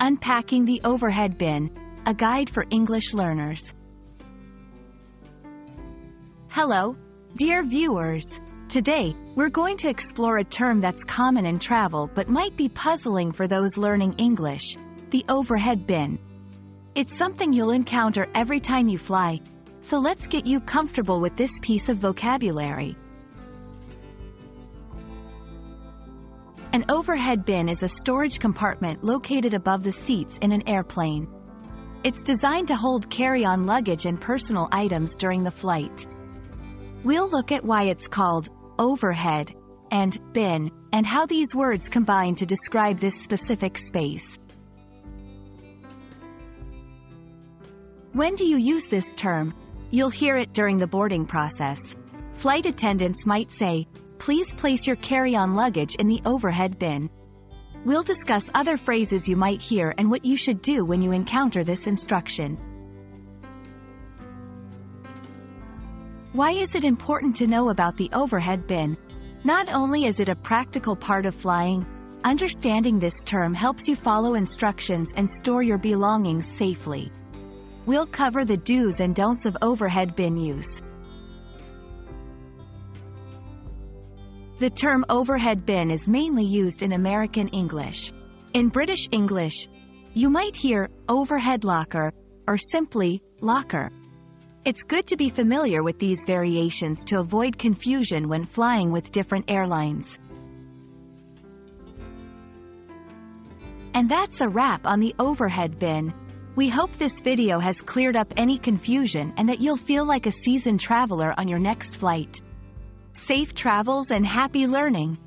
Unpacking the Overhead Bin, a guide for English learners. Hello, dear viewers. Today, we're going to explore a term that's common in travel but might be puzzling for those learning English: the overhead bin. It's something you'll encounter every time you fly, so let's get you comfortable with this piece of vocabulary. An overhead bin is a storage compartment located above the seats in an airplane. It's designed to hold carry-on luggage and personal items during the flight. We'll look at why it's called overhead and bin, and how these words combine to describe this specific space. When do you use this term? You'll hear it during the boarding process. Flight attendants might say, "Please place your carry-on luggage in the overhead bin." We'll discuss other phrases you might hear and what you should do when you encounter this instruction. Why is it important to know about the overhead bin? Not only is it a practical part of flying, understanding this term helps you follow instructions and store your belongings safely. We'll cover the do's and don'ts of overhead bin use. The term overhead bin is mainly used in American English. In British English, you might hear overhead locker or simply locker. It's good to be familiar with these variations to avoid confusion when flying with different airlines. And that's a wrap on the overhead bin. We hope this video has cleared up any confusion and that you'll feel like a seasoned traveler on your next flight. Safe travels and happy learning!